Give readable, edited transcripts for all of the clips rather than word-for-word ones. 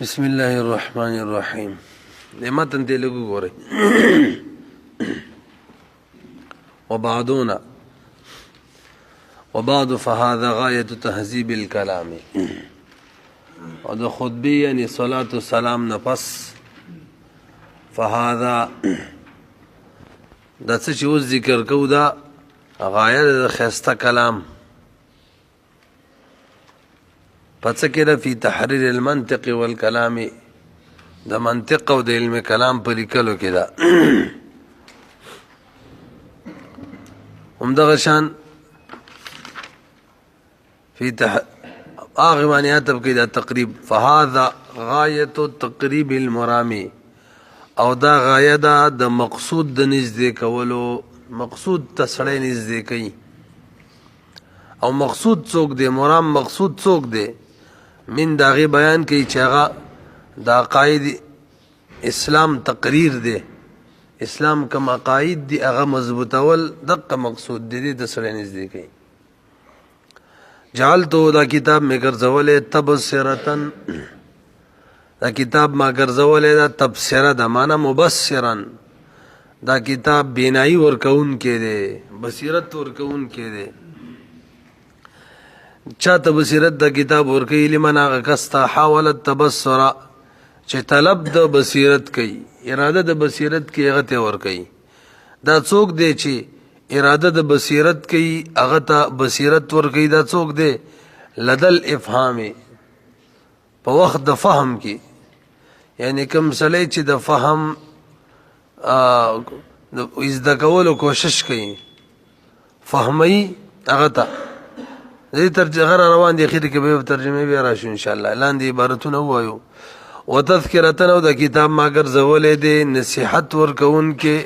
بسم الله الرحمن الرحيم. متن ته لګو غوري. وبعد فهذا غاية تهذيب الكلام. او د خطبه یعنی صلوات و سلام نفس فهذا د څه چې اوس ذکر کو دا غایه د خسته کلام پس کې فی تحریر المنطق والکلام د منطق او د علم کلام په لیکلو کې دا همدغه شان فی آغی معنی اتب کې دا تقریب فهذا غایت تقریب المرامی او دا غایه دا د مقصود د نږدې کولو مقصود ته سړی نږدې کوي او مقصود څوک دی مرام مقصود څوک دی من داغی بیان کی چاگا دا عقائد اسلام تقریر دے اسلام کم عقائد دی اغا مضبوط اول دقا مقصود دی دا سڑے نزدی کی جعلتو دا کتاب میں گرزولے تبصرتن دا کتاب ما گرزولے دا تبصرہ دا مانا مبصرن دا کتاب بینائی ورکون کے دے بصیرت ورکون کے دے چاته بصیرت د کتاب ورکی لمن هغه کستا حاولت تبصر چې طلب د بصیرت کوي اراده د بصیرت کې هغه ته ورکی دا څوک دی چې اراده د بصیرت کوي هغه ته بصیرت ورکی دا څوک دی لدل افهام په وخت د فهم کې یعنی کوم سړی چې د فهم د زده کولو کوشش کوي فهمي هغه ته دې ترجمه روان دي اخر کې به ترجمه به راشي ان شاء الله لاندې عبارتونه وایو وتذکرتن او د کتاب ما ګرځولې دي نصيحت ورکون کې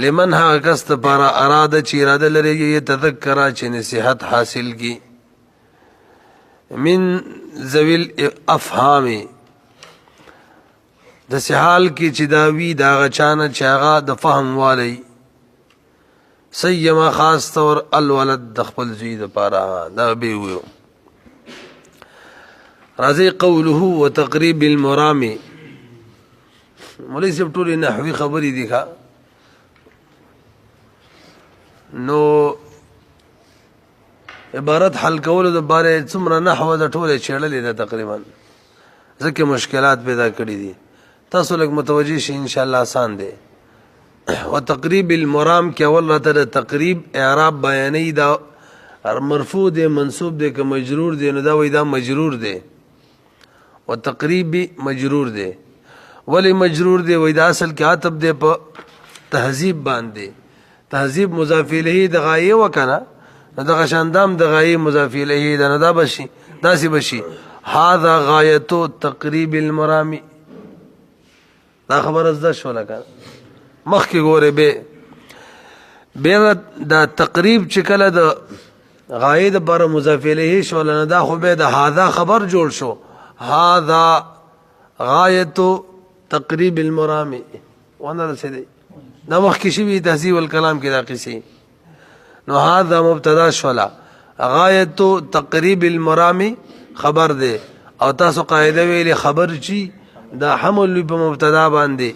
لمن ها کست پر اراده چې اراده لري یې تذکر چې نصيحت حاصل کی من ذویل افهام د سحال کی چې دا وی دا غچانه چاغه د فهم والی سیما خاص طور الولد د خپل زوی د پاره دا به ویو راځي قوله وتقریب المرام مولوی صاحب ټول نحوی خبرې دي ښا نو عبارت حل کول د باره څومره نحو د ټوله چړلې ده تقریبا ځکه مشکلات پیدا کړې دي تاسو لږ متوجي شئ ان شاء الله آسان دي وتقریب المرام کې اول راته تقریب اعراب بیانې دا مرفوع دی منصوب دی که مجرور دی نو دا وای دا مجرور دی وتقریب مجرور دی ولی مجرور دی وای دا اصل کې عطف دی په تهذیب باندې تهذیب مضاف الیه د غایه وکنه نو د شاندام د غایه مضاف الیه دا نه دا بشي داسې بشي هذا غایت تقریب المرام دا خبر از ده شو لکه مخکې ګوره به دا تقریب چې کله د غایې دپاره مضاف الیه شو نه دا خو به د هذا خبر جوړ شو هذا غایت تقریب المرام ونه رسېدی دا مخکې شوي تهذیب الکلام کې دا قصې نو هذا مبتدا شوله غایت تقریب المرام خبر دی او تاسو قاعده ویلې خبر چی دا حمل په مبتدا باندې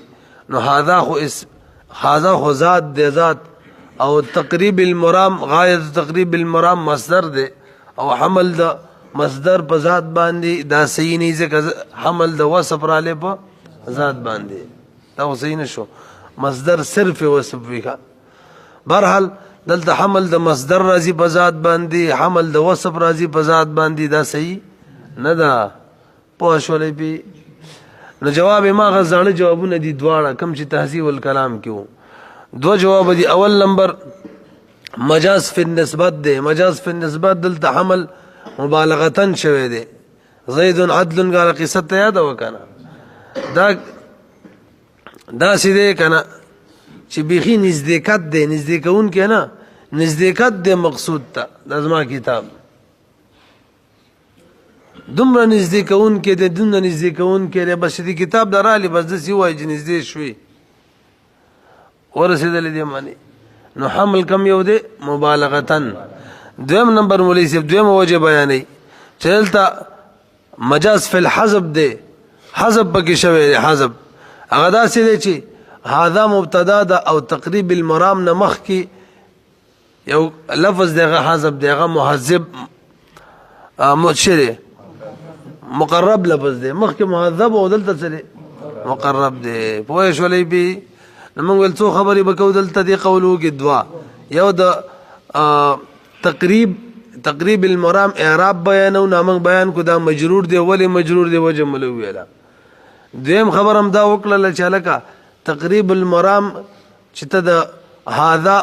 نو هذا خو ذات دی ذات او تقریب المرام غایت تقریب المرام مصدر دی او حمل د مصدر په ذات باندې دا صحیح نه ځکه حمل د وصف را لې په ذات باندې دا صحیح نشو مصدر صرف وصف وکا برحال دلته حمل د مصدر راځي په ذات باندې حمل د وصف راځي په ذات باندې دا صحیح نه ده پوه شولې به نو جواب ما غزانه جوابونه دي دواړه کم چې تهذیب الکلام کې دو جواب دي اول نمبر مجاز فی النسبت دی مجاز فی النسبت دلته حمل مبالغتن شوی دی زید عدل قال قصه ته یاد وکنه دا سیده کنه چې بیخي نزدېکت دی نزدېکون کې نه نزدېکت دی مقصود ته لازمه کتاب دومره نږدې کوونکی دی دومره نږدې کوونکی دی بس دې کتاب درالې بس داسې ووایي چې نږدې شوي ورسېدلې دې معنی نو حمل کم یو دی مبالغتن دویم نمبر مولوی صاحب دویمه وجه بیانوي چې دلته مجاز فی الحذف دی حذف پکې شوی دی حذف هغه داسې دی چې هذا مبتدا ده او تقریب المرام نه مخکې یو لفظ دی هغه حذف دی هغه محذب مشری مقرب لفظ دی مخکې محذب او دلته څه مقرب دی پوه شولې بي موږ ول څو خبرې وکړو دلته دی قولو کې دوا یو د تقریب المرام اعراب بیانو نامنګ بیان کو دا مجرور دی ولی مجرور دی وجه ملو ویلا دویم خبر هم دا وکړه چې لکه تقریب المرام چې ته د هاذا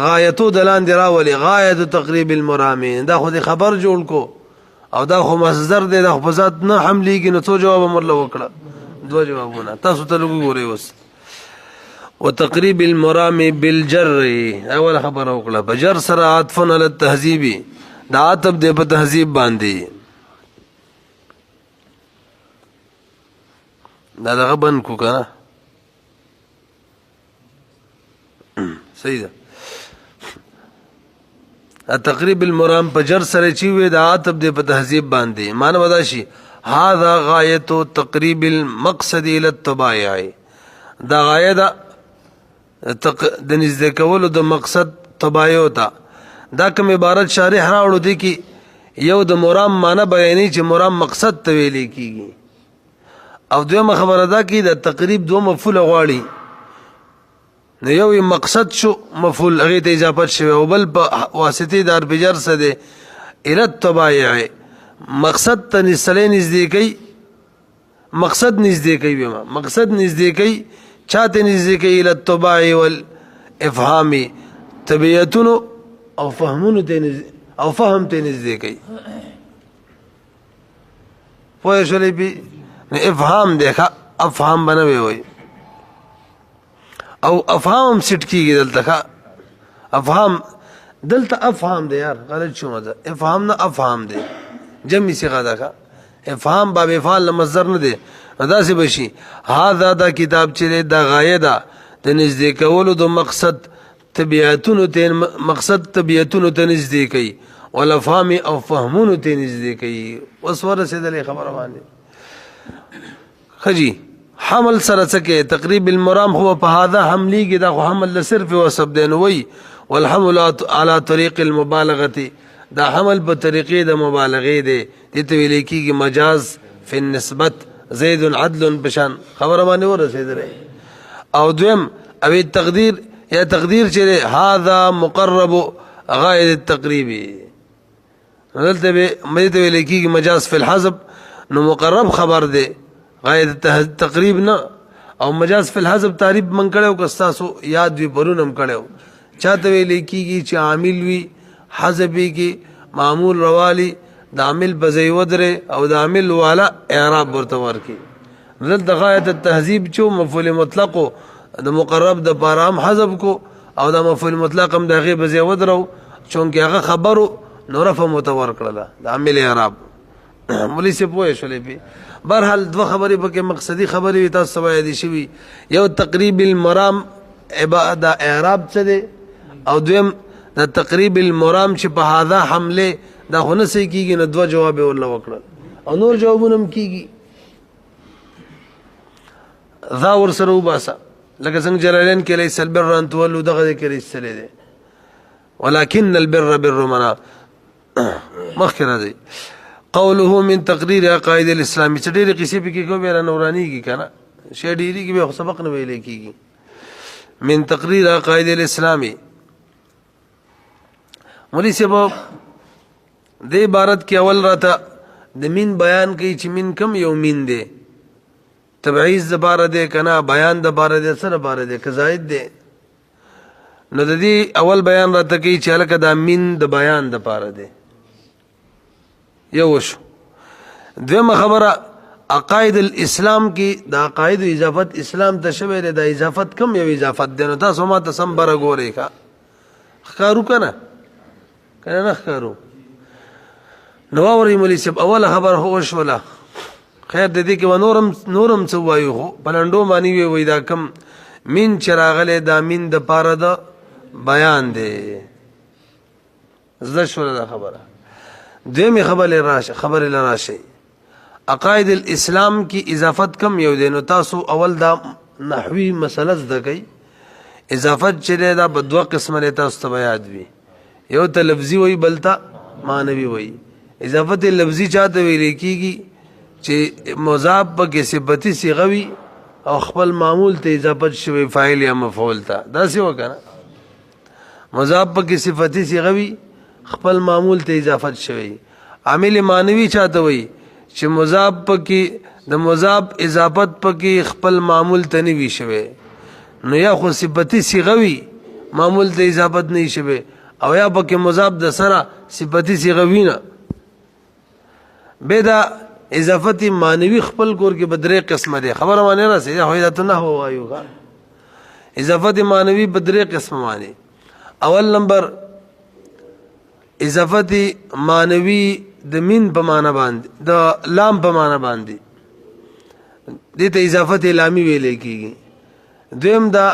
غایتو دلان دی راولي غایت تقریب المرام دا خو خبر جوړ کو او دا خو مصدر دی دا خو ذات نه حملېږي نو څو جواب مرله وکړه دو جوابونه تاسو ته وګورئ اوس وتقریب المرام بالجر اول خبر وکړه بجر سره عطف علی التهذیب دا عطف دی په تهذیب باندې دا دغه بن کو کنه صحیح ده تقریب المرام په جر سره چی وې دا عطف دی په تهذیب باندې معنی ودا شي هذا غایت تقریب المقصد الى التبایع دا غایه دا د نږدې کولو د مقصد تبایع ته دا کوم عبارت شارح راوړو دی کی یو د مرام معنی بیانې چې مرام مقصد ته ویل کیږي او دویمه خبره دا کی د تقریب دو مفعول غواړي نو یو مقصد شو مفعول هغه ته اضافه شوی او بل په واسطه دار بجر سره دی الى التبایع مقصد ته نږدې کوي مقصد نږدې کوي مقصد نږدې کوي چاته نږدې کوي الى التبایع والافهام طبيعتونو او فهمونو ته او فهم ته نږدې کوي پوه شولې بي افهام دیکھا افهام بنوي وي او افهام سټ کیږي دلته افهام دلته افهام دی یار غلط شو مزه افهام نه افهام دی جمع صيغه ده افهام باب افعال مصدر نه دی ادا سي بشي هاذا دا کتاب چې دا غایه ده د نږدې کولو د مقصد طبيعتونو ته مقصد طبيعتونو ته نږدې کوي ولا فهم او فهمونو ته نږدې کوي اوس ورسېدلې خبره باندې خجي حمل سره څه تقریب المرام هو په هذا حملېږي دا حمل صرف وسب دی نو وي والحمل على طريق المبالغه دا حمل په طریقې د مبالغې دی دته ویل کېږي مجاز فی النسبت زید عدل بشان خبره باندې ورسېدلې او دویم او تقدیر یا تقدیر چې هذا مقرب غایه التقریب دلته به مې ته ویل کېږي مجاز فی الحذف نو مقرب خبر دی غایه تقریب نه او مجاز فی الحذف تعریف من کړو کستاسو یاد وی پرونم کړو چاته ویل کېږي چې عامل وی حذفی کی معمول روالی د عامل بزی ودره او د عامل والا اعراب ورته ورکی دلته غایت التهذیب چو مفعول مطلق د مقرب د پارام حذف کو او د مفعول مطلق هم د غیب بزی ودرو چونکه هغه خبرو نورفه متور کړل د عامل اعراب مولوی سے پوه شولې پی برحال دو خبرې پکې مقصدی خبرې تاسو سوای دي شوی یو تقریب المرام عباده اعراب څه دی او دویم د تقریب المرام چې په هاذا حمله دا خو نه سې کیږي نو دوه جواب ورله وکړل او نور جوابونه هم کیږي ذا ور سره وباسه لکه څنګه جلالین کې ليس البر ان تولوا دغه کې رسله ده ولكن البر بر منا مخکره دی قوله من تقرير عقائد الاسلام چې ډېر قصې په کې کوم بیان نورانی کی کنه شی ډېری کې به سبق نه ویلې کیږي من تقرير عقائد الاسلامي مولوی صاحب د عبارت کې اول راته د مين بیان کوي چې مين کم یو مين دی تبعیض د بار دی کنه بیان د بار دی سره بار دی کزاید دی نو د دې اول بیان راته کوي چې لکه دا مين د بیان د پاره دی یو شو دویمه خبره عقاید الاسلام کې د عقاید اضافت اسلام ته شوی دی د اضافت کم یو اضافت دی نو تاسو ما ته سم بره ګورئ ښکارو کنه کنه نه ښکارو نو اوري مولوی صاحب اوله خبر هو شوله خیر د دې کې نورم څه وایو خو پلنډو معنی وي دا کم مين چراغله دا مين د پاره د بیان دی زده شوله دا خبره دویمه خبره راشه عقائد الاسلام کی اضافت کم یو دی. نو تاسو اول دا نحوی مسله زده کوي. اضافت چې دا په دوه قسمه دی تاسو ته یاد وي. یو ته لفظي وي بل ته معنوي وي. اضافت لفظي چاته ویل کیږي چې مضاف پکې صفتی صيغه وي او خپل معمول ته اضافت شوی فاعل یا مفعول ته. دا څه وکنه مضاف پکې صفتی صيغه وي خپل معمول ته اضافت شوی. عامل معنوي چاته وي چې مضاف پکې د مضاف اضافت پکې خپل معمول ته نه وي شوی. نو یا خو صفتی صيغه وي معمول ته اضافت نه شوی او یا پکې مضاف د سره صفتی صيغه وي نه. به دا اضافت معنوي خپل کور کې بدرې قسمه دي. خبره باندې راسي یا هویت نه وایو ښا. اضافت معنوي بدرې قسمه معنی. اول نمبر اضافت معنوي د من په معنا باندې د لام په معنا باندې دې ته اضافت لامی ویل کیږي. دویم دا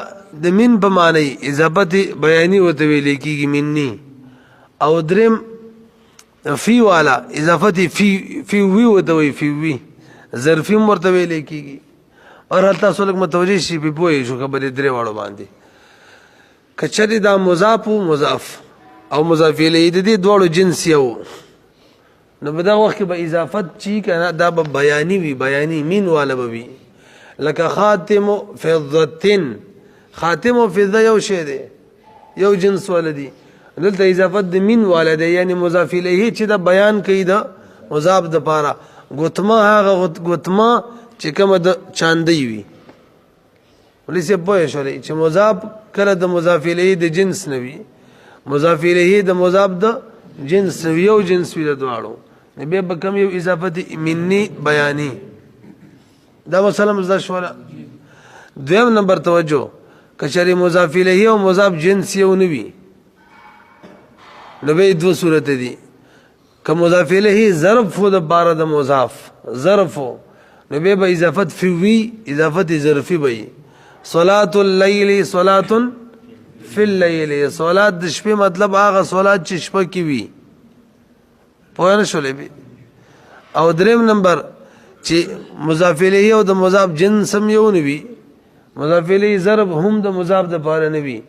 د من په معنی اضافت بیانی وته ویل کیږي منی. او دریم فی والا اضافت فی وی وته وی فی وی ظرفی مرته ویل کیږي. اور حتی سولک متوجی شي په پوهې شو خبرې درې واړو باندې. کچری دا مضاف او مضاف او مضاف الیه د دې دوړو جنس یو. نو په دا وخت کې به اضافت چی کنه دا به بیانی وی بیانی من والا به وی. لکه خاتم فضه خاتم او فضه یو شی دی یو جنس ولدي. دلته اضافت د من والا دی یعنی مضاف الیه چې دا بیان کوي دا مضاف د پاره. ګوتما هغه ګوتما چې کومه د چاندی وي. ولې په شولې چې مضاف کله د مضاف الیه د جنس نه وي مضاف الیه د مضاف د جنس یو جنس وي د دواړو. به به کوم یو اضافت منی بیانی. دا مثلا مزدا شولا. دویم نمبر توجه کچری مضاف الیه او مضاف جنس یو نه وي نو به دو صورت دي. که مضاف الیه ظرف د بار د مضاف ظرف نو به اضافت فی وی اضافت ظرفی وي. صلاة الليل صلاة فی الليل صلاة د شپې مطلب هغه صلات چې شپه کې وي. پوه نه شولې به. او دریم نمبر چې مضاف الیه او د مضاف جنس هم یو نه وي. مضاف الیه ضرب هم د مضاف د پاره نه وي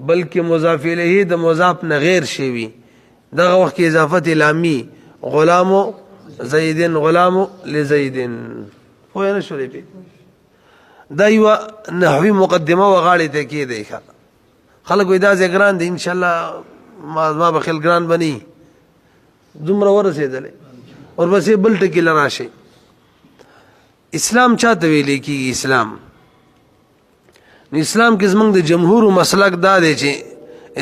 بلکې مضاف الیه د مضاف نه غیر شی وي. دغه وخت کې اضافت لامی غلام زیدن غلام لزیدن. پوه نه شولې به. دا یو نحوی مقدمه وغاړې ته کې دی. خلک وې دا ځګران دي ان شاء الله ما به خل ګران بني دومره ورسېدلې اور بس بل ټکی لراشي. اسلام چاته ویل کیږي اسلام؟ اسلام کې زمونږ د جمهور مسلک دا دی چې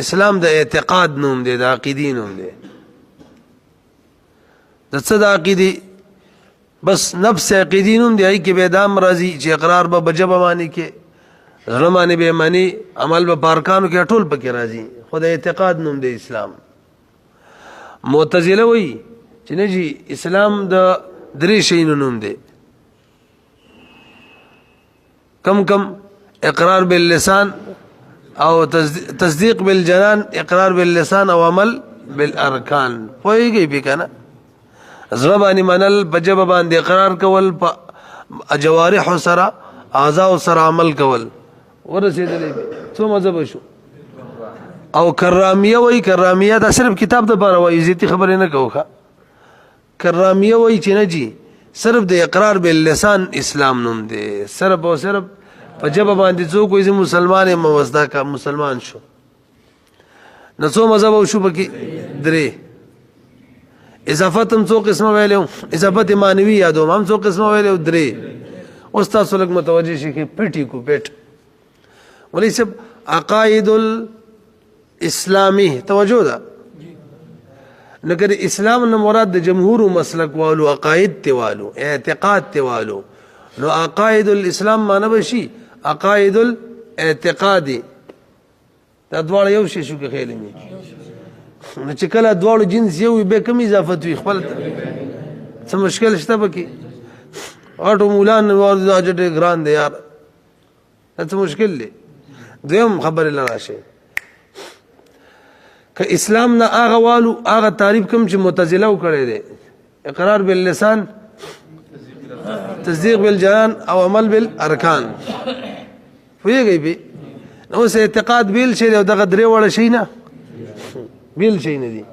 اسلام د اعتقاد نوم دی د عقیدې نوم دی. د څه د عقیدې بس نفس عقیدې نوم دی. ای کې به دام راځي چې اقرار به بجبه باندې کې زړه باندې به معنی عمل به پارکانو کې ټول پکې راځي. خو د اعتقاد نوم دی اسلام. معتزله وایي چې نه جی اسلام د درې شیانو نوم دی. کم اقرار باللسان او تصدیق بالجنان اقرار باللسان او عمل بالارکان. پوهیږئ به کنه زړه باندې منل په ژبه باندې اقرار کول په جوارح سره اعضاء سره عمل کول ورسېدلې څو مذهب شو. او کرامیه وای کرامیه دا صرف کتاب د باره وای زیتی خبرې نه کوخه. کرامیه وای چې نه جی صرف د اقرار باللسان اسلام نوم دی. صرف او صرف په ژبه باندې څوک وایي مسلمان یم وسدا کا مسلمان شو. نو څو مذهب شو پکې درې. اضافت هم څو قسمه ویلو اضافت معنوي یادوم هم څو قسمه ویلو درې. اوس تاسو لږ متوجه شئ کې پټي کو پټ ولې سب عقاید الاسلامی توجه ده. نګر اسلام نه مراد د جمهور مسلک والو عقاید تیوالو اعتقاد تیوالو. نو عقاید الاسلام معنی بشي عقاید الاعتقادي دا دواړه یو شی شو کې خیال می. نو چې کله دواړو جنس یو به کم اضافت وي خپل څه مشکل شته پکې. اټو مولان ورته اجټ ګران دی یار څه مشکل دی. دویم خبر لراشه که اسلام نه هغه والو هغه تعریف کوم چې معتزله وکړي دي. اقرار باللسان تصدیق بالجنان او عمل بالارکان پوهیږئ پې نو اوس اعتقاد بیل شی دی او دغه درې واړه شی نه بیل شی نه دي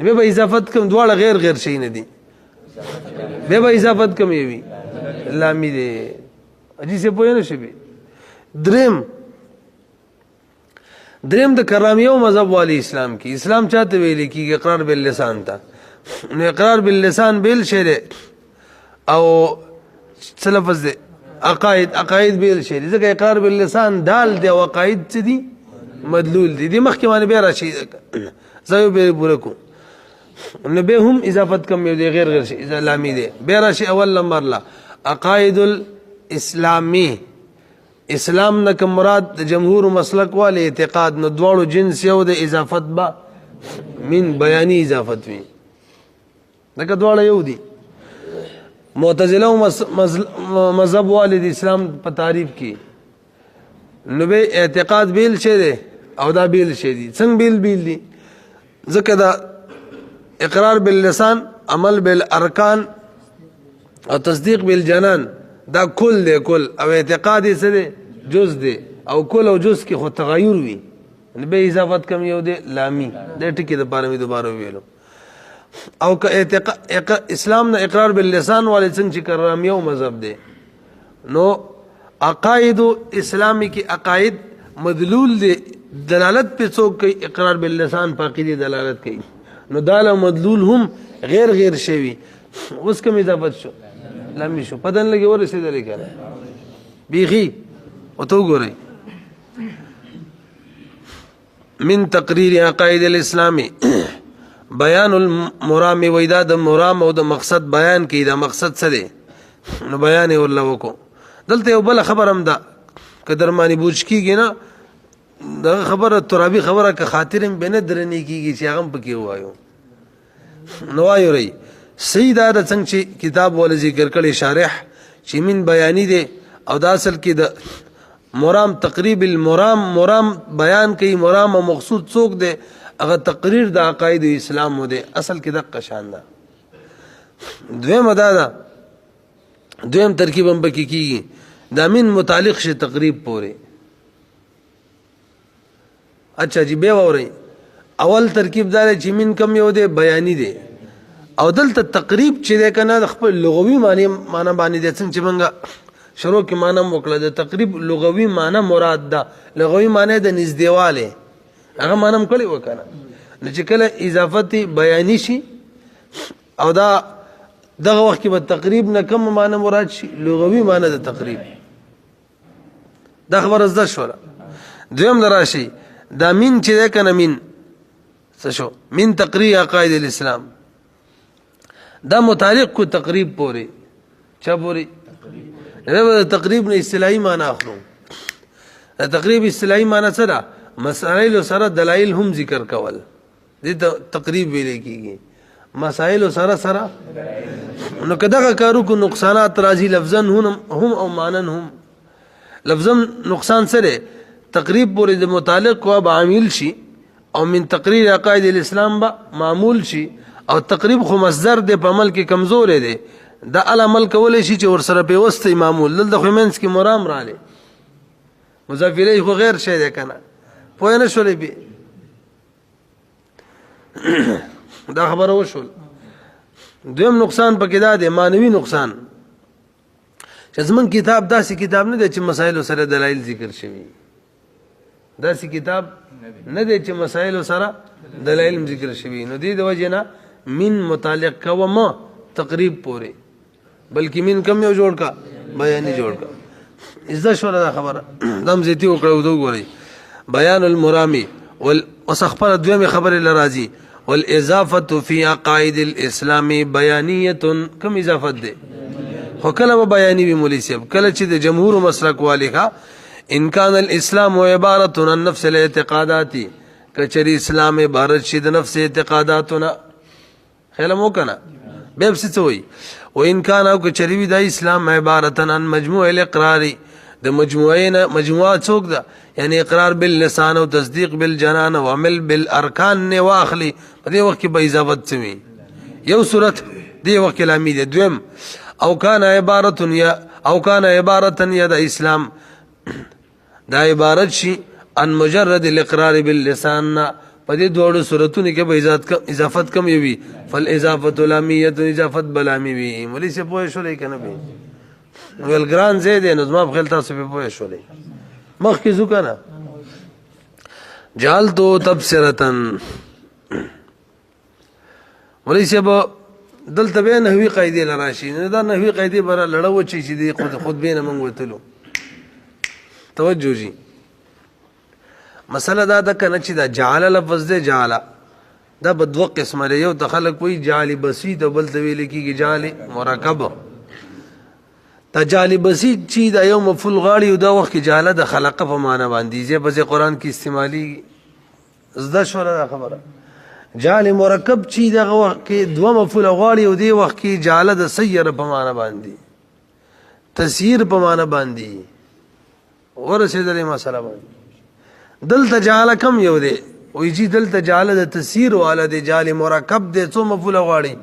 بیا به اضافت کوم دواړه غیر غیر شی نه دي بیا به اضافت کوم وي لامی دی اجي څه پوه نه شي دریم د کرامیو مذهب والی اسلام کی اسلام چاته ویل کی اقرار باللسان تا نو اقرار باللسان بیل شی دی او څه لفظ دی عقاید بیل شی دی ځکه اقرار باللسان دال دی او عقاید څه دي مدلول دي مخکې باندې بیا راشي زه به پوره کوم نو به هم اضافت کم یو دی غیر غیر شي لامی دی بیا راشي اول نمبر لا عقاید الاسلامی اسلام نه کوم مراد د جمهور مسلک والے اعتقاد نو دواړو جنس یو د اضافت با من بیانی اضافت وی دغه دواړه یو دي معتزله مذهب والے د اسلام په تعریف کې نو به اعتقاد بیل شه دي او دا بیل شه دي څنګه بیل دي ځکه دا اقرار باللسان عمل بالارکان او تصدیق بالجنان دا کل دی کل او اعتقاد یې څه دی جز دی او کل او جز کې خو تغیر وي به اضافت کم یو دی لامی د ټکی د پاره مې دوباره ویلو او که اسلام نه اقرار باللسان والے څنګه چې کرامیو مذهب دی نو عقاید اسلامی کی عقاید مدلول دی دلالت په څوک کوي اقرار باللسان په عقیده دلالت کوي نو دال او مدلول هم غیر غیر شوی اوس کوم اضافت شو لامی شو پدن لګي ورسېدل کنه بیخي او تو ګورئ من تقریر عقاید الاسلامی بیان المرام وېدا د مرام او د مقصد بیان کی دا مقصد څه دی نو بیان ولله وکړو دلته یو بل خبر هم ده که درمانی بوج کیږي نه دا خبره ترابی خبره که خاطرم بنه درنی کیږي چې هغه پکې وایو نو وایو ری سیدا د څنګه چې کتاب ول ذکر کړي شارح چې من بیانی دی او دا اصل کې د مرام تقریب مرام بیان کوي مرام او مقصود څوک دی هغه تقریر د عقاید اسلام مو دی اصل کې د قشان ده دویم ترکیب هم پکې کیږي دا من متعلق شي تقریب پورې اچھا جی به ووري اول ترکیب دار چې من کم یو دی بیانی دی او دلته تقریب چې ده کنه خپل لغوي معنی باندې د څنګه چې منګه شروع کې معنی وکړه د تقریب لغوي معنی مراد ده لغوي معنی د نږدېواله هغه معنی کړي وکنه نو چې کله اضافت بیانی شي او دا دغه وخت کې به تقریب نه کم معنی مراد شي لغوي معنی د تقریب دا خبر زده شو دویم دراشي دا من چې ده کنه من څه شو من تقریر عقاید الاسلام دا متعلق کو تقریب پورې چا پورې تقریب نه اصطلاحي معنی اخلو تقریب اصطلاحي معنی څه ده مسائل سره دلایل هم ذکر کول دې تقریب ویل کیږي مسائل سره نو کداغه کارو کو نقصانات راځي لفظا هم او معنن هم لفظا نقصان سره تقریب پورې د متعلق کو عامل شي او من تقریر عقاید الاسلام با معمول شي او تقریب خو مصدر دی په عمل کې کمزور دی دا عمل کولای شي چې ور سره پیوسته معمول دلته خو منس کې مرام رااله مضاف الیه خو غیر شی دی کنه پوه نه شولې به دا خبره وشول دویم نقصان پکې دا دی مانوي نقصان چې زمون کتاب داسې کتاب نه دی چې مسائل سره دلایل ذکر شوی داسې کتاب نه دی چې مسائل سره دلایل ذکر شوی نو دې د وجه نه من متعلق کوم تقریب پورې بلکې من کم یو جوړ کا بیان جوړ کا عزت شو دا خبره دم زیتی وکړو دوه غوري بیان المرامی وسخبر دویمه خبره لرازی والاضافه فی عقائد الاسلام بیانیه کم اضافت ده خو کله بیانی به مولوی صاحب کله چې د جمهور مسلک والیکا ان کان الاسلام عبارت عن نفس الاعتقادات کچری اسلام عبارت شي د نفس اعتقاداتنا خیال مو کنه به څه وي و ان کان او کچری د اسلام عبارت عن مجموع الاقرار د مجموعه څوک ده یعنی اقرار باللسان او تصدیق بالجنان او عمل بالارکان نه واخلي په دې وخت کې به اضافت سوي یو صورت دی وکلامی دی دویم او کان عبارتا یا د اسلام دا عبارت شي ان مجرد الاقرار باللسان په دې دوړو صورتونو کې به اضافت کم وي فالاضافه لامیه اضافت بلامی وي مولوی سے پوه شولې کنه به ول ګران زید نو زما په خیال تاسو په پوه شولې مخکې ځو کنه جعلتو تبصرتن مولوی سے دلته به نحوی قاعده لراشي نه دا نحوی قاعده بره لړو چی چې دی خود به نه مونږ وتلو توجه جی مسله دا د کنه چې دا جعل لفظ دی جعل دا په دوه قسمه لري یو د خلک وی جعل بسيط او بل ته ویل کیږي جعل مرکب تجعل بسيط چې دا یو مفعول غاړي او دا وخت کې جعل د خلق په معنی باندې ځکه په قرآن کې استعمالي زده شوره خبره جعل مرکب چې دغه وخت کې دوه مفعول غاړي او دی وخت کې جعل د سیر په معنی باندې تسیر په معنی باندې ورسېدلې مسله باندې دلته جعل کم یو دی وی جی دلته جعل د تسیر والا دی جعل مرکب دی څو مفعول غاړي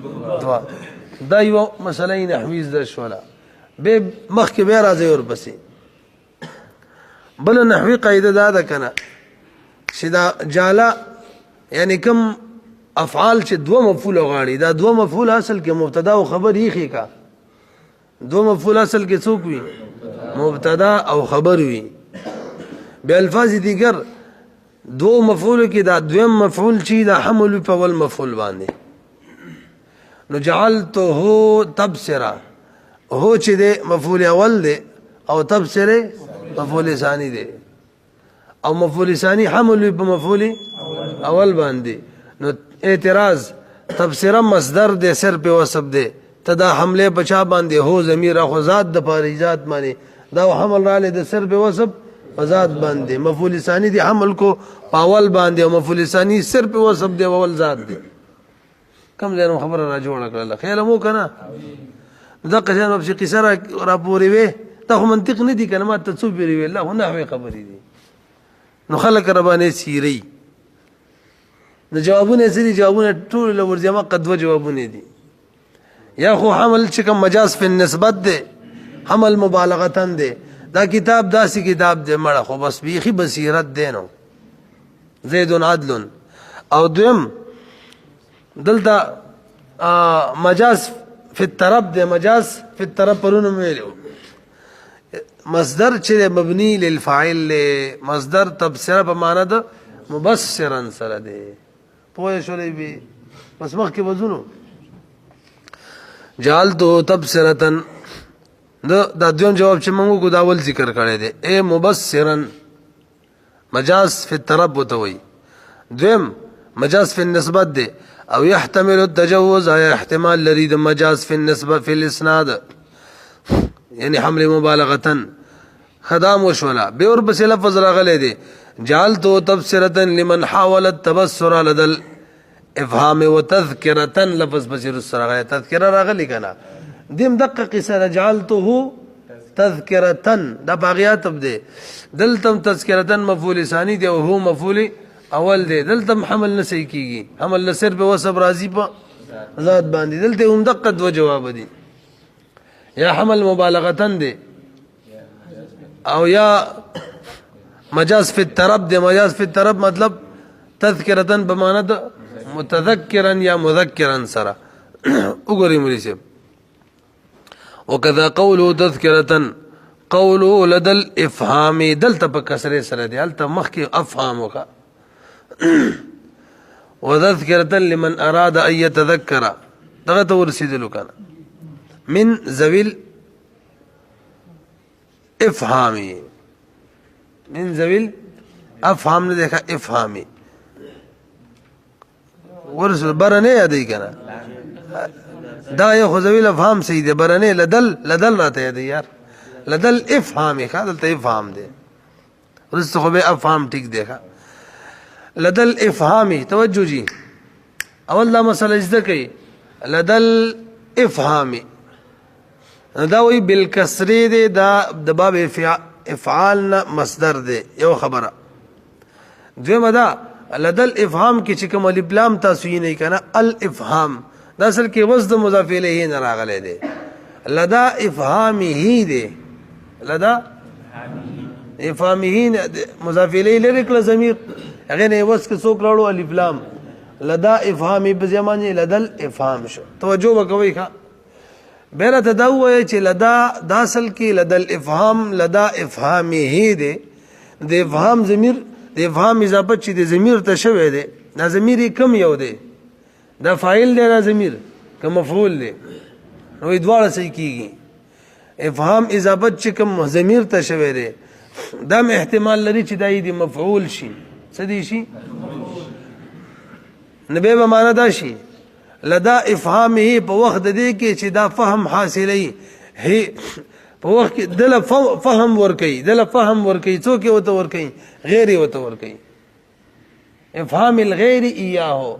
دا یو مسله نحوي زده شوله به مخکې به راځي ورپسې بل نحوي قاعده دا ده کنه چې دا جعل یعنی کم افعال چې دوه مفعول غاړي دا دوه مفعول اصل کې مبتدا او خبر یې کا دوه مفعول اصل کې څوک وي مبتدا او خبر وي به الفاظ دیگر دو مفعول کې دا دویم مفعول چې دا حمل په ول مفعول باندې نو جعلته تبصره هو چې دی مفعول اول دی او تبصره مفعول ثانی دی او مفعول ثانی حمل په مفعول اول باندې نو اعتراض تبصره مصدر دی سر په وسب دی تدا حمله بچا باندې هو ضمیر اخو ذات د پاریزات معنی دا حمل را له سر په وسب ذات باندې مفعول ثانی دی حمل کو پاول باندې او مفعول ثانی سر په وسب دی اول ذات دی کم ځای خبره را جوړ کړل خیال مو کنه دا قجان په قصه را پورې وي دا خو منطق نه دي کلمات ته څو پیری وی الله نه وی خبرې دي نو خلک ربانه سیری نو جوابونه سری جوابونه ټول لور جمع قد جوابونه دي یا خو حمل چې کوم مجاز فی النسبت دی حمل مبالغتن دی دا کتاب داسې کتاب دی مړه خو بس بیخي بصیرت دی نو زید عدل او دویم دلته مجاز فی الطرب دی مجاز فی الطرب پرونو ویلو مصدر چې مبنی للفاعل مصدر تبصره په معنا د مبصرا سره دی پوه شولې بي بس مخکې وځونو جعلتو تبصرتن دا دویم جواب چې موږ کو داول ذکر کړی دی اے مبصرا مجاز فی الطرب وتوي دویم مجاز فی النسبت دی او يحتمل التجوز یا احتمال لري د مجاز فی النسبه فی الاسناد یعنی حمل مبالغتن خدام وشولا به ور بس لفظ راغلی دی جعلتو تبصرة لمن حاول التبصر لدى الافهام وتذكرة لفظ بصير السرغه تذكره راغلی کنا دیم دقه قصه جعلته تذكرة دا باغیات دی دلتم تذكرة مفعول ثانی دی او هو مفعول اول دی دلتم حمل نسی کیږي حمل نصر به وسب راضی په ذات باندې دلته هم دقه دو جواب دی یا حمل مبالغتن دی او یا مجاز فی الطرب دی مجاز فی الطرب مطلب تذکرتن بمعنی د متذکرا یا مذکرا سره وګورئ مولوی صاحب وکذا قوله تذکرتن قوله لدى الافهام دلته په کسره سره دی هلته مخکې افهام وکا وتذکرة لمن اراد ان يتذكر دغه ته ورسېدلو کنه من ذویل افهامی من ذویل افهام نه دیکھا افهامی ورسول برنه یادی کنه دا یو ذویل افهام صحیح دی برنه لدل راته یادی یار لدل افهامی خالل ته افهام دی ورسته خو به افهام ټیک دیکھا لدل افهامی توجه جی اول دا مسله ذکر کړي لدل افهامی دا وی بالکسری دی دا د باب افعال مصدر دی یو خبره دویمه دا لدل افهام کې چې کوم الف لام تاسو یې نه کنه الافهام دا اصل کې وزن مضاف الیه نه راغلی دی لدا افهامه دی لدا افهامه مضاف الیه لري کله ضمیر هغه نه وس کې څوک راړو الف لام لدا افهامي په ځمانه لدل افهام شو توجه وکوي ښا بیره تدوی چې لدا داصل کې لدل افهام لدا افهامه دی د افهام ضمیر د افهام اضافه چې د ضمیر ته شوی دی دا ضمیر کم یو دی دا فاعل دی دا ضمیر که مفعول دی نو دواړه صحیح کیږي افهام اضافه چې کوم ضمیر ته شوی دی دا احتمال لري چې دای دی مفعول شي څه دی شي نبی به معنا دا شي لدا افهامه په وخت دی کې چې دا فهم حاصلې هي په وخت کې دل فهم ور کوي دل فهم ور کوي څوک وته ور کوي غیر وته ور کوي افهام الغیر ایاه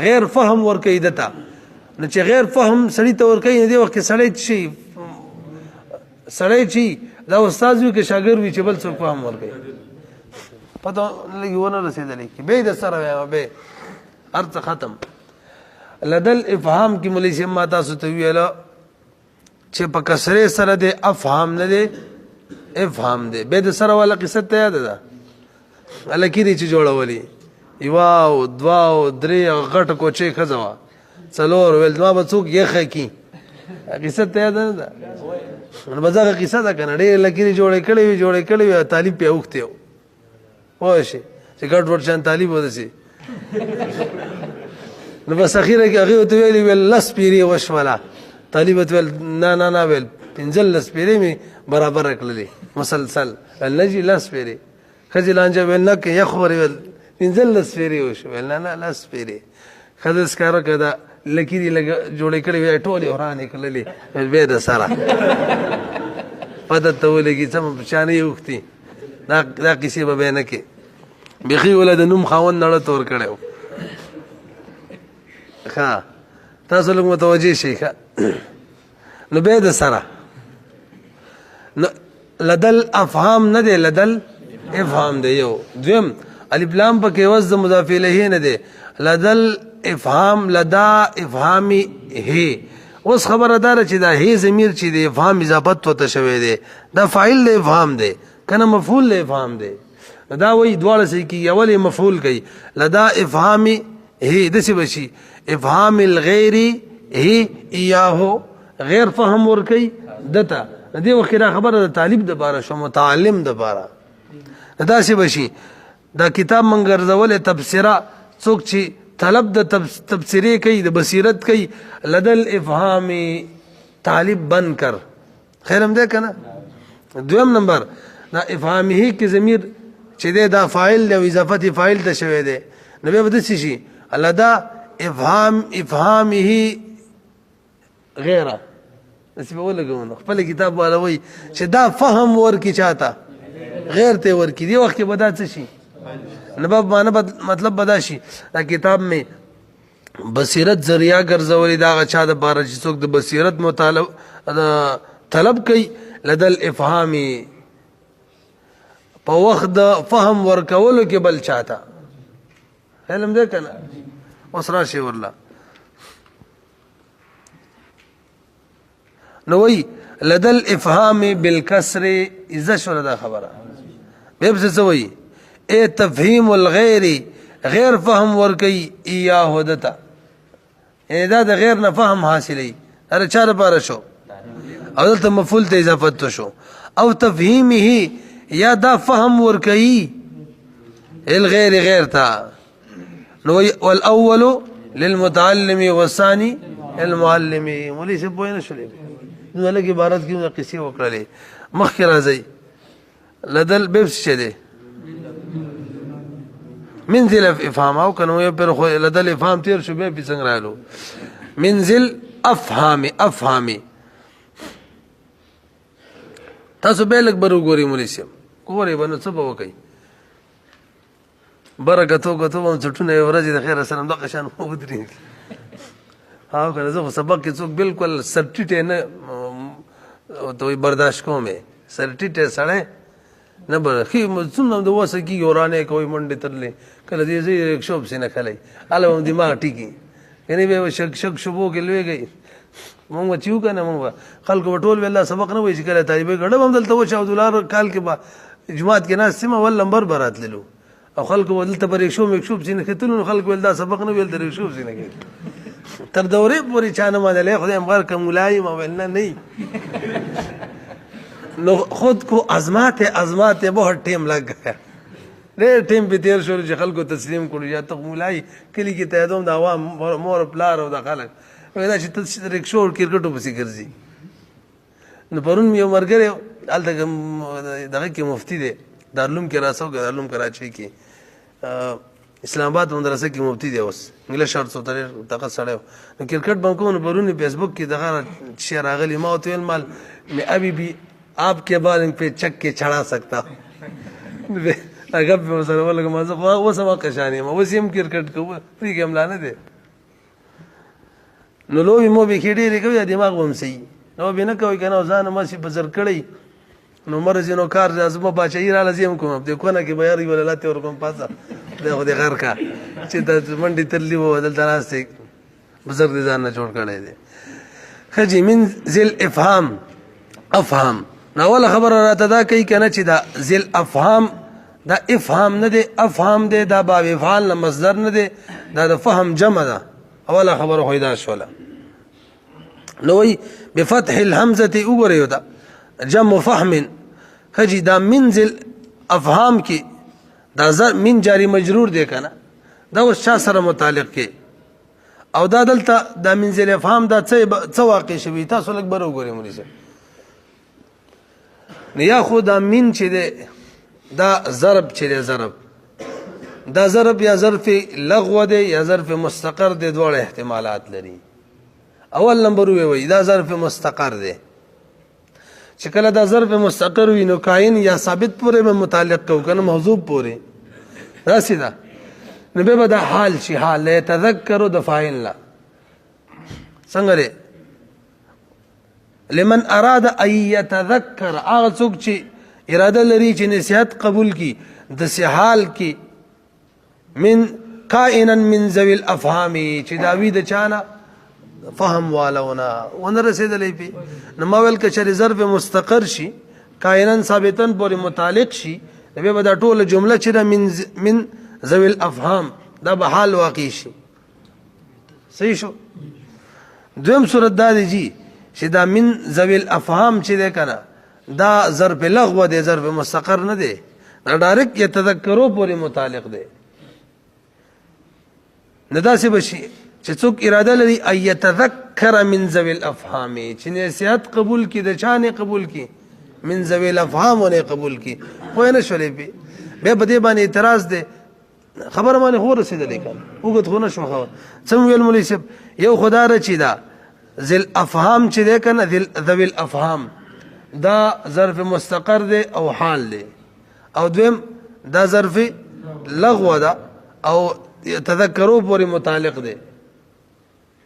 غیر فهم ور کوي دتا نو چې غیر فهم سړی ته ور کوي نه دی وخت سړی شي سړی شي دا استاد وي کې شاګرد وي چې بل څوک فهم ور کوي پته لګونه رسیدلې کې به د سره به ارته ختم لدل افهام کی مولوی سے ما تاسو ته ویل چې په کسره سره د افهام نه دی افهام دی به د سره والا قصه ته یاد ده الکې چې جوړولې یو دوا او درې غټ کوچې خزوا څلور ول ما به څوک یې خکی قصه ته یاد ده نو بازار قصه ده کنه ډېر لکې جوړې کړې طالب په وخته وای شي چې ګډ ور شان طالب ودسي نو بس اخیره کې هغه ته ویل لس پیری وشولا طالب ته ویل نه ویل پنځل لس پیری می برابر کړلې مسلسل نجی لس پیری خځلانجه ویل نه کې یخور ویل پنځل لس پیری وشو ویل نه لس پیری خدس کارو کدا لکې لګ جوړې کړې وی ټولې ورانې کړلې به د سره پد ته ولګي سم شانې وختي دا کیسه به نه کې بخي ولد نوم خاون نړ تور کړو ها تاسو لږ متوجه شئ نو به د سره لدل افهام نه دی لدل افهام دی یو دویم الف لام په کې وز مضاف الیه نه دی لدل افهام لدا افهامی هی اوس خبردار چې دا هی ضمیر چې دی افهام اضافت وته شوی دی دا فاعل دی افهام دی کنه مفعول دی افهام دی دا وی دواړه سې کی اولی مفعول کوي لدا افهامی هی دسی بشي افهام الغیر هی ایاه غیر فهم ور کوي دتا دې وخت را خبره د طالب د باره شو متعلم د باره دا سی بشي دا کتاب منګرځول تبصره څوک چې طلب د تبصره کوي د بصیرت کوي لدل افهام طالب بن کر خیرم ده کنه دویم نمبر دا افهامه کی ضمیر چې دا فاعل او اضافت فاعل ته شوی دی نو به د څه شي لدا افهامه غیره اس په ولګون خپل کتاب والا وای چې دا فهم ورکی چاته غیر ته ورکی دی وخت به دا څه شي نباب معنی مطلب بدا شي دا کتاب میں بصیرت ذریعہ ګرځولې دا غچا د بار چې څوک د بصیرت مطالب طلب کوي لدل افهامي په وخت د فهم ورکولو کې بل چاته علم دې کنه اوس راشي ورلا نو وی لدل افهام بالکسر اذا شو دا خبره به څه وی اے تفهیم الغیر غیر فهم ورکی ایاه دتا دا د غیر نه فهم حاصلی ار چا لپاره شو او دلته مفعول ته اضافت شو او تفهیمه یا دا فهم ورکی الغیر غیر تا نو والاول للمتعلم والثاني المعلم وليس بوینه شولې نو لکه عبارت کې قصې وکړلې مخکې راځي لدل بيبس شه دي منزل افهام او کنه یو پر خو لدل افهام تیر شو به څنګه رالو منزل افهامي تاسو به لګ برو ګوري مولسیم ګوري باندې څه به وکي برکتو هم څټونه ورځي د خیر سره دغه شان ودرې ها کنه زه سبق کې څوک بالکل سرټیټ نه دوی برداشت کومه سرټیټ سره نه برخي څومره د وسه کې ورانه کوي منډه ترلې کله دې زی شوب سینه خلای الوم دماغ ټیکی یعنی به شک شبو کې لوي گئی مونږ چې وکنه مونږ خلکو ټول والله سبق نه وای چې کله طالبې ګډه هم دلته و چې دولار کال کې با جماعت کې ناس سیمه ول نمبر برات للو او خلکو دلته پر 100 سینه کتلو خلکو ول دا سبق نه ویل در 100 سینه کې تر دورې پورې چانه ماده خدای امغار کوملای ما ولنا نه نو خود کو آزماتے بہت ٹائم لگ گیا ډېر ټیم په تیر شو چې خلکو تسلیم کړو یا ته مولای کلی کې ته دوم د عوام مور پلار او د خلک دا چې ته رکشو کرکټو پسې ګرځي نو پرون یو مرګره هلته دغه کې مفتی دی دارالعلوم کې راسو دارالعلوم کراچۍ کې اسلام آباد مدرسه کې مفتی دی اوس انګلیش ارتس تر دغه سړی نو کرکټ بم کوم پرون فیسبوک کې دغه شی راغلی ما ته ویل مال میں ابھی بھی آپ کے بالنگ پہ چک کے چڑھا سکتا ہوں اگر په سره ولګم زه خو اوس ما قشانې ما اوس هم کرکټ کوم پرې کې املا نه دی نو لوی مو به کې ډېرې کوي دماغ هم صحیح نو به نه کوي کنه ځان ما سي بزر کړی نو مرز نو کار لازم بچی را لازم کوم د کو نه کې به یاري وللاته ور کوم پاسه دغه د غر کا چې د منډي ترلی و بدل تراسته بزر دي ځان نه جوړ کړی دی خجی من ذل افهام نو ولا خبر راته دا کوي کنه چې دا ذل افهام دا افهام نه دی افهام دی دا باب افعال نه مصدر نه دی دا د فهم جمع ده اوله خبره خو دا شوله نو وی بفتح الهمزه وګورئ دا جمع فهم هجی دا منزل افهام کی دا من جاری مجرور دی کنه دا اوس چا سره متعلق کی او دا دلته دا منزل افهام دا څه واقع شوی تاسو لږ بر وګورئ مولوی صاحب یا خدا من چې دی دا ضرب چې دی دا ضرب یا ظرف لغو دی یا ظرف مستقر دی دواړه احتمالات لري اول نمبر وی دا ظرف مستقر دی چې کله دا ظرف مستقر وي نو کائن یا ثابت پورې به متعلق کو کنه موضوع پورې راسي دا نو به دا حال شي حال يتذكر د فاعل لا څنګه دی لمن اراد ان يتذكر هغه څوک چې اراده لري چې نصيحت قبول کی د سحال کی من کائنا من ذوی الافهام چې دا وی د چانه فهم والونا ون رسیدلې پی نو ماول کچری ظرف مستقر شي کائنا ثابتن پورې متعلق شي به دا ټوله جمله چې من ذوی الافهام دا به حال واقع شي صحیح شو دویم صورت دا دی جی چې دا من ذوی الافهام چې ده کنه دا ظرف لغو دی ظرف مستقر نه دی دا ډایرکټ یتذکرو پورې متعلق دی ندا سے بشي چې څوک اراده لري ای يتذكر من ذوی الافهام چې نصیحت قبول کی د چانه قبول کی من ذوی الافهام ونه قبول کی خو نه شولې به بده باندې اعتراض ده خبر باندې خو رسیدلې کله وګت خو نه شو خبر څنګه ویل مولوی صاحب یو خدا رچی دا ذل افهام چې ده کنه ذوی الافهام دا ظرف مستقر ده او حال ده او دویم دا ظرف لغو ده او تذکرو پورې متعلق ده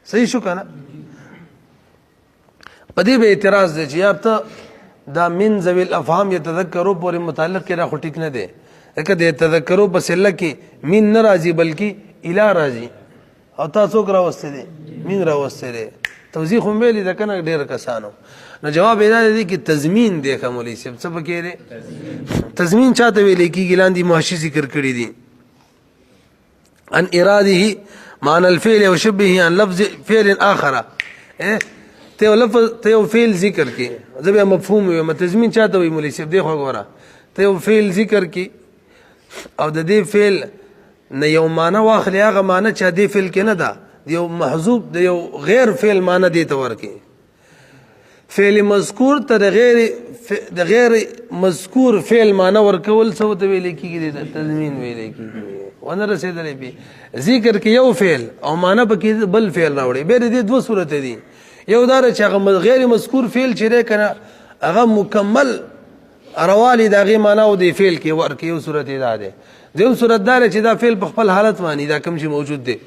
صحیح شو کنه پدې به اعتراض دی چې یار ته دا من ذوی الافهام یتذکرو پورې متعلق کې را خو ټیک نه دی لکه د تذکرو په سله کې من نه راځي بلکې اله راځي او تاسو کرا وسته دي من را وسته دي توضیح هم ویلي ده کنه ډېر کسانو نو جواب یې دی چې تضمین دی کوملی څه پکې دی تضمین چاته ویلې کېږي لاندې محشي ذکر کړی دي ان اراده معنى الفعل وشبهه عن لفظ فعل آخر ته لفظ ته فعل ذکر کی ځبه مفهوم وي تضمین چاته وي مولوی صاحب دی خو غوړه ته فعل ذکر کی او د دې فعل نه یو معنی واخلي هغه معنی چې دې فعل کې نه ده یو محذوب د یو غیر فعل معنی دی ته ورکی فعل مذکور ته د غیر مذکور فعل معنی ورکول څه ته ویل کیږي تضمین ویل کیږي ونه رسیدلې به ذکر کې یو فعل او معنی په کې بل فعل راوړي به دې دوه صورت دي یو دار چې هغه غیر مذکور فعل چې کنه هغه مکمل اروالي دغه معنی او د فعل کې ورکه یو صورت ده یو صورت دار چې دا فعل په خپل حالت معنی دا کوم چې موجود دي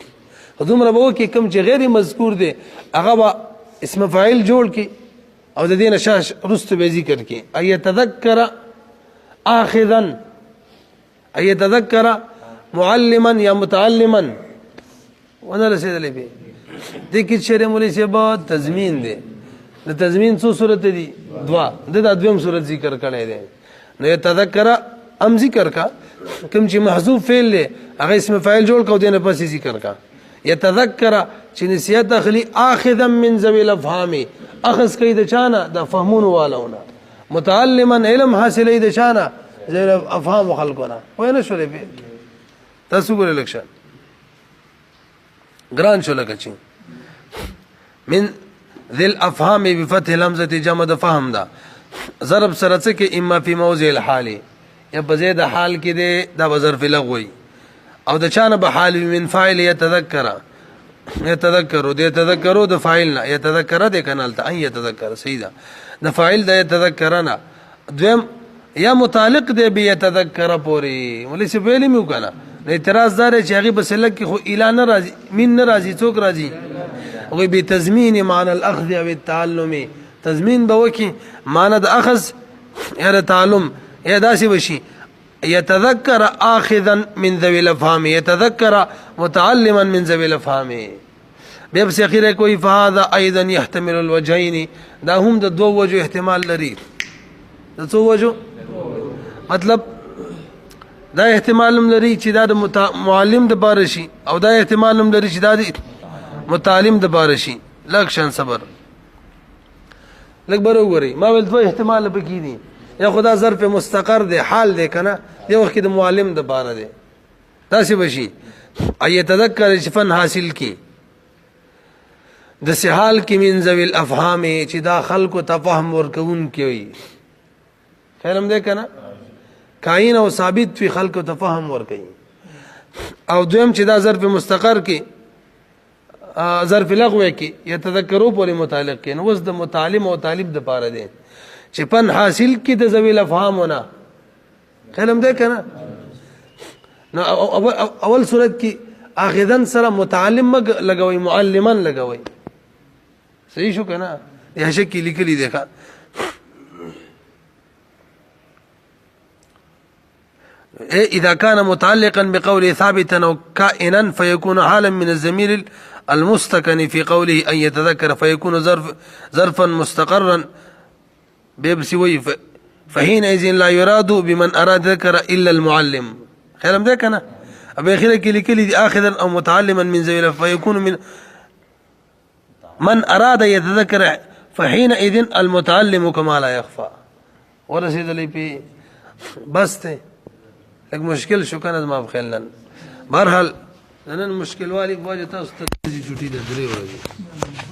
دومره به کې کوم چې غیر مذکور دي هغه اسم فاعل جوړ کی او د دې نشاش رست به ذکر کی اي تذکر اخذا اي تذکر معلما یا متعلما ونه رسیدلې به د کې شری مولوی صاحب تضمین دی د تضمین څو صورت دي دوا د دویم صورت ذکر کړی دی نو یتذکر ام ذکر کا کوم چې محذوف فعل له هغه اسم فاعل جوړ کو دینه پسې ذکر کا یتذکر چې نسیت اخلي اخذا من ذوی الافهام اخذ کوي د چانه د فهمون والونه متعلما علم حاصلې د چانه ذوی الافهام خلقونه وای نه شولې به تاسو ګورئ لکشن ګران شو لکه چې من ذی الافهام بفتح الهمزه جمع د فهم دا ضرب سره څه کې اما فی موضع الحال یا بزید حال کې دی دا بظرف لغوی او د چانه به حال من فاعل یتذکر د یتذکرو د فاعل نه یتذکر د کنال ته ان یتذکر صحیح ده د فاعل د یتذکرنا دویم یا متعلق دی به یتذکر پوری ولې څه ویلې مو کنه اعتراض دار چې هغه بسلک خو اعلان راځي من ناراضي څوک راځي او به تضمین معنی الاخذ او التعلم تضمین به وکي معنی د اخذ یا تعلم یا داسې وشي يتذكر اخذا من ذوي الافهام يتذكر متعلما من ذوي الافهام بیا په اخیره کوئی فهذا ايضا يحتمل الوجهين دا هم د دوه وجو احتمال لري د څو وجو مطلب دا احتمال هم لري چې دا د معلم د بار شي او دا احتمال هم لري چې دا د متعلم د بار شي لکشن صبر لک برو غوري ما ول دوه احتمال پکې دي یا خدا ظرف مستقر دی حال دی کنه دی وخت د معلم د بار دی تاسو بشي اي تذکر شفن حاصل کی د سحال کی من ذوی الافهام چې دا خلق تفهم ورکون کوي خیرم دی کنه کاین او ثابت فی خلق تفهم ور کوي او دویم چې دا ظرف مستقر کې ظرف لغوه کې یتذکروا پورې متعلق کې نو وس د متعلم او طالب د پاره دی چې پن حاصل کې د ذوی الافهام ونه کلم دی کنه نو اول صورت کې اخذن سره متعلم لګوي معلمان لګوي صحیح شو کنه یا شکی لیکلی دی ښا إذا كان متعلقا بقوله ثابتا أو كائنا فيكون حالا من الضمير المستكن في قوله أن يتذكر فيكون ظرفا مستقرا بيبسوي فحينئذ لا يراد بمن أراد ذكر إلا المعلم خيرم ذاك أنا أبي خيرك لكل آخذا أو متعلما من زويله فيكون من أراد يتذكر فحينئذ المتعلم كما لا يخفى ورسيد لي في بس ته لك مشكل شو كانت ما بخيلنا بهرحال نن مشکل والی بوجه تاسو ته چټي د درې ورځې